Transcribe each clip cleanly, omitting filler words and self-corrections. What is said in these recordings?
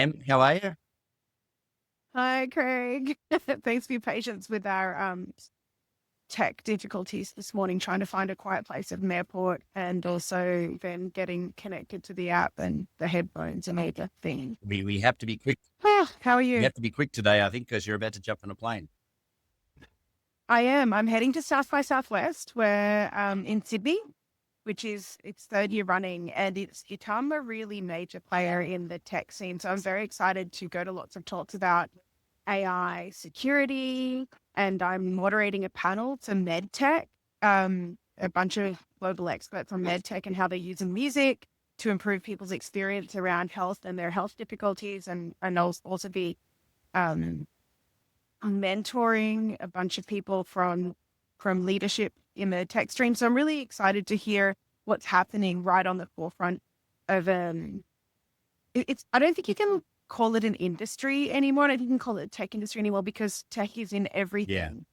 How are you? Hi, Craig. Thanks for your patience with our tech difficulties this morning, trying to find a quiet place at an airport and also then getting connected to the app and the headphones and all the thing. We have to be quick. How are We you? have to be quick today, I think, because you're about to jump on a plane. I am. I'm heading to South by Southwest, where in Sydney, which is its third year running, and it's become a really major player in the tech scene. So I'm very excited to go to lots of talks about AI security, and I'm moderating a panel to medtech, a bunch of global experts on medtech and how they're using music to improve people's experience around health and their health difficulties, and also be um, mentoring a bunch of people from leadership in the tech stream. So I'm really excited to hear what's happening right on the forefront of it's I don't think you can call it an industry anymore. I don't think you can call it a tech industry anymore because tech is in Yeah, everything.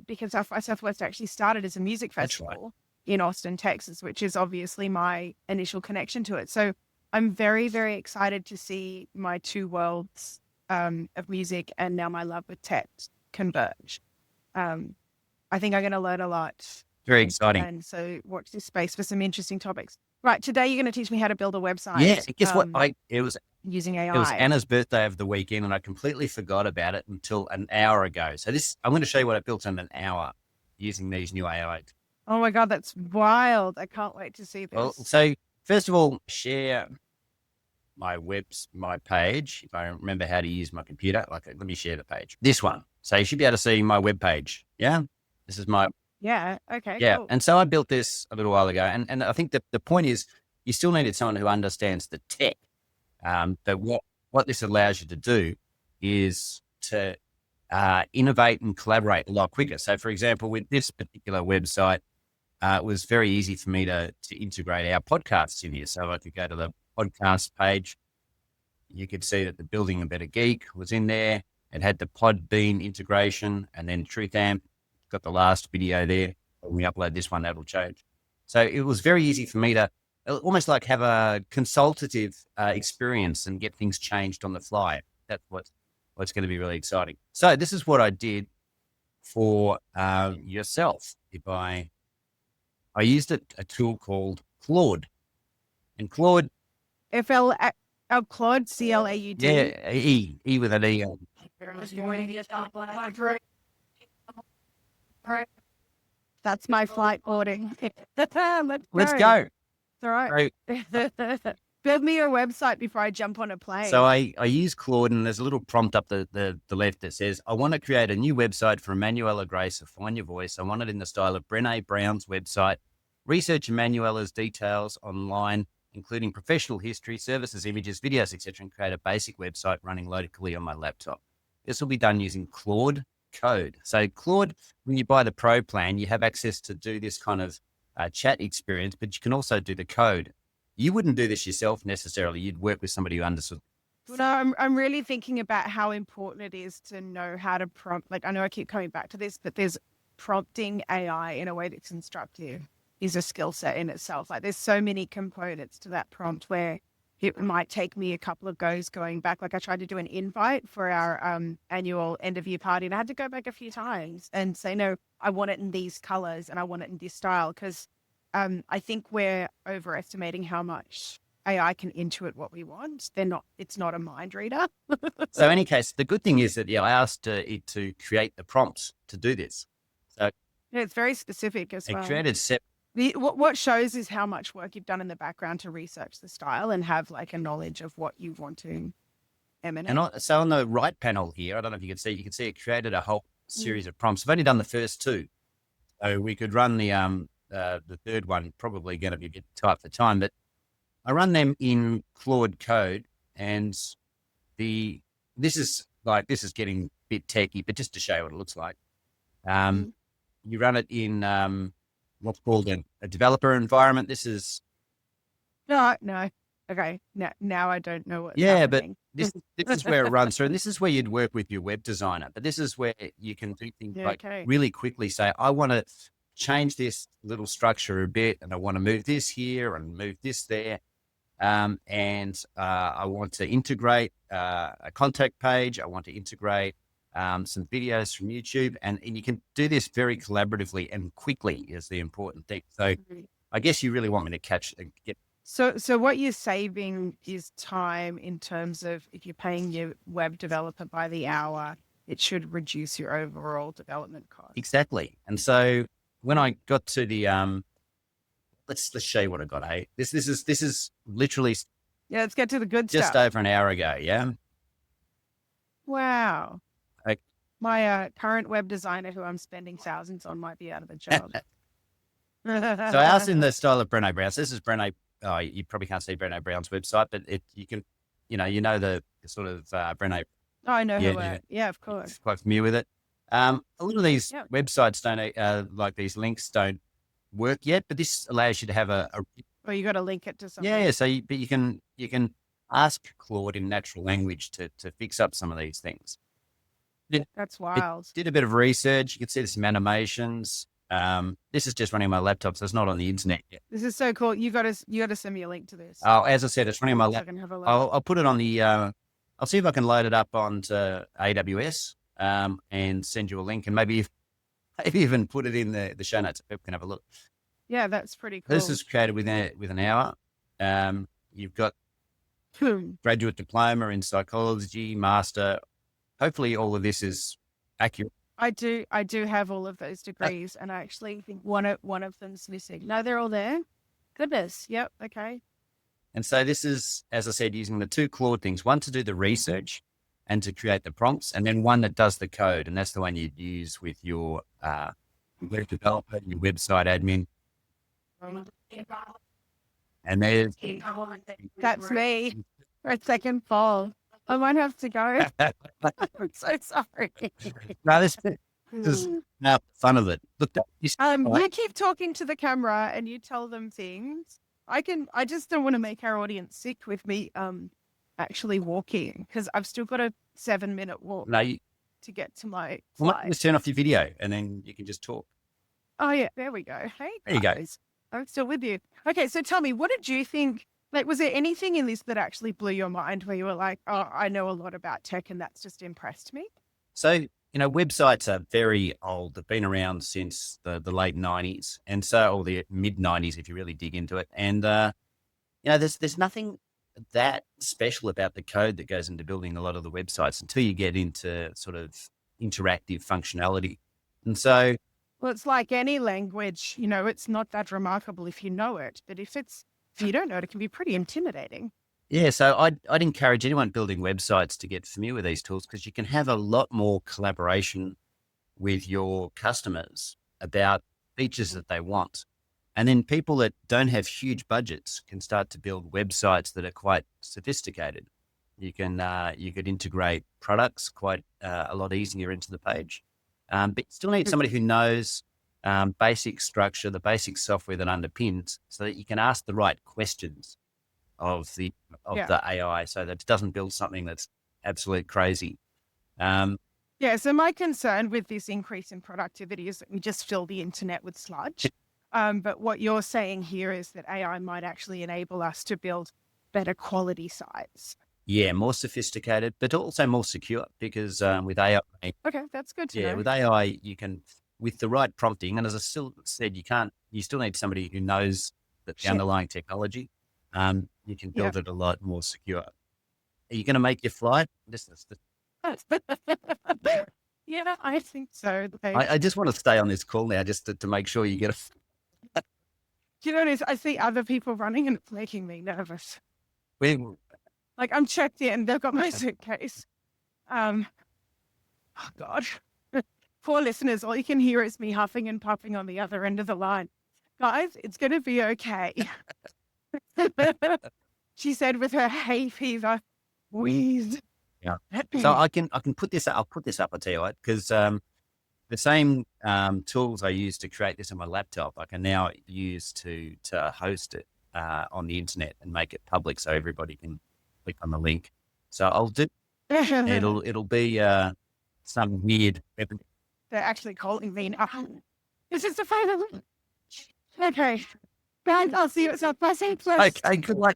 Because South by Southwest actually started as a music that's right. festival in Austin, Texas, which is obviously my initial connection to it. So I'm very, very excited to see my two worlds of music and now my love with tech converge. Um, I think I'm going to learn a lot. Very exciting. And so watch this space for some interesting topics. Right. Today, you're going to teach me how to build a Yeah, website guess what? using It was AI. Anna's birthday over the weekend, and I completely forgot about it until an hour ago. So I'm going to show you what I built in an hour using these new AI. Oh my God, that's wild. I can't wait to see Well, this. so first of all, share my page. If I remember how to use my computer, let me share the page. This one. So you should be able to see my web page. Yeah, this is my Yeah. Okay, Yeah. cool. And so I built this a little while ago. And I think that the point is you still needed someone who understands the tech. But what this allows you to do is to innovate and collaborate a lot quicker. So, for example, with this particular website, it was very easy for me to integrate our podcasts in here. So I could go to the podcast page. You could see that the Building a Better Geek was in there. It had the Podbean integration and then TruthAmp. Got the last video there. When we upload this one, that'll change. So it was very easy for me to almost like have a consultative experience and get things changed on the fly. That's what's going to be really exciting. So this is what I did for yourself. If I used a tool called Claude, and Claude, FL Claude, CLAUD. yeah, E with an E. That's my flight boarding. Let's Let's go. go. It's all right. So Build me your website before I jump on a So plane. I use Claude, and there's a little prompt up the left that says, I want to create a new website for Emmanuella Grace of Find Your Voice. I want it in the style of Brené Brown's website. Research Emmanuella's details online, including professional history, services, images, videos, etc., and create a basic website running locally on my laptop. This will be done using Claude Code. So Claude, when you buy the Pro plan, you have access to do this kind of chat experience, but you can also do the code. You wouldn't do this yourself necessarily. You'd work with somebody who understood. No, I'm really thinking about how important it is to know how to prompt. Like I know I keep coming back to this, but there's prompting AI in a way that's instructive is a skill set in itself. Like there's so many components to that prompt where it might take me a couple of goes going back. Like I tried to do an invite for our annual end of year party, and I had to go back a few times and say, no, I want it in these colors and I want it in this style because I think we're overestimating how much AI can intuit what we want. It's not a mind reader. So, in any case, the good thing is that I asked it to create the prompts to do this. So Yeah, it's very specific as it well. created What shows is how much work you've done in the background to research the style and have like a knowledge of what you want to emanate. so on the right panel here, I don't know if you can see it created a whole Mm. series of prompts. I've only done the first two, so we could run the third one. Probably going to be a bit tight for time, but I run them in Claude Code, and this is getting a bit techy, but just to show you what it looks like. Mm. You run it in what's called a developer environment. This is No. Okay. Now I don't know what's but happening. this is where it runs through, and this is where you'd work with your web designer. But this is where you can do things Yeah, like okay. really quickly say, I want to change this little structure a bit, and I want to move this here and move this there. and I want to integrate a contact page. I want to integrate some videos from YouTube, and you can do this very collaboratively and quickly is the important thing. So I guess you really want me to get. So what you're saving is time in terms of if you're paying your web developer by the hour, it should reduce your overall development cost. Exactly. And so when I got to the let's show you what I got. Hey, this is literally let's get to the good just stuff. over an hour ago. Yeah. Wow. Okay. My current web designer, who I'm spending thousands on, might be out of a job. So ours in the style of Breno Brown's. This is Breno. Oh, you probably can't see Breno Brown's website, but you can, the sort of Breno. Oh, I know her work. Yeah, of course. Quite familiar with it. A lot of these websites don't like these links don't work yet, but this allows you to have Well, you got to link it to something. Yeah. So, but you can ask Claude in natural language to fix up some of these things. That's wild. Did a bit of research. You can see there's some animations. This is just running on my laptop, so it's not on the internet yet. This is so cool. You got to send me a link to this. Oh, as I said, it's running on my laptop. I'll put it on the. I'll see if I can load it up onto AWS and send you a link, and maybe even put it in the show notes so people can have a look. Yeah, that's pretty cool. This is created within an hour. You've got graduate diploma in psychology, master. Hopefully, all of this is accurate. I do have all of those degrees, and I actually think one of them's missing. No, they're all there. Goodness. Yep. Okay. And so this is, as I said, using the two Claude things, one to do the research and to create the prompts, and then one that does the code. And that's the one you'd use with your web developer, your website admin. And there's... That's me. For a second fall. I might have to go. I'm so sorry. No, this is now fun of it. Look, you keep talking to the camera and you tell them things. I just don't want to make our audience sick with me actually walking, because I've still got a 7-minute walk to get to my flight. Just turn off your video and then you can just talk. Oh yeah, there we go. Hey, there you go. I'm still with you. Okay, so tell me, what did you think? Like, was there anything in this that actually blew your mind where you were like, oh, I know a lot about tech and that's just impressed me? So, websites are very old. They've been around since the late 90s, and so, or the mid 90s, if you really dig into it. And, there's nothing that special about the code that goes into building a lot of the websites until you get into sort of interactive functionality. And so... Well, it's like any language, it's not that remarkable if you know it, but if you don't know it, it can be pretty intimidating. Yeah, so I'd encourage anyone building websites to get familiar with these tools, because you can have a lot more collaboration with your customers about features that they want. And then people that don't have huge budgets can start to build websites that are quite sophisticated. You could integrate products quite a lot easier into the page. But you still need somebody who knows basic structure, the basic software that underpins, so that you can ask the right questions of the AI, so that it doesn't build something that's absolute crazy. So my concern with this increase in productivity is that we just fill the internet with sludge. But what you're saying here is that AI might actually enable us to build better quality sites. Yeah, more sophisticated, but also more secure, because with AI... Okay, that's good to know. Yeah, with AI, you can, with the right prompting, and as I still said, you still need somebody who knows the underlying technology. You can build it a lot more secure. Are you going to make your flight? Yeah, I think so. I just want to stay on this call now, just to make sure you get a... Do you know, I see other people running and it's making me nervous. Like, I'm checked in, they've got my suitcase. Oh God. Poor listeners, all you can hear is me huffing and puffing on the other end of the line. Guys, it's going to be okay. She said with her hay fever wheeze. Yeah. So I can put this up. I'll put this up, I'll tell you what, because the same tools I use to create this on my laptop, I can now use to host it on the internet and make it public so everybody can click on the link. So I'll do. It'll be some weird. They're actually calling me now. It's just a favor. Okay. Guys, I'll see you at South by. Okay, good luck.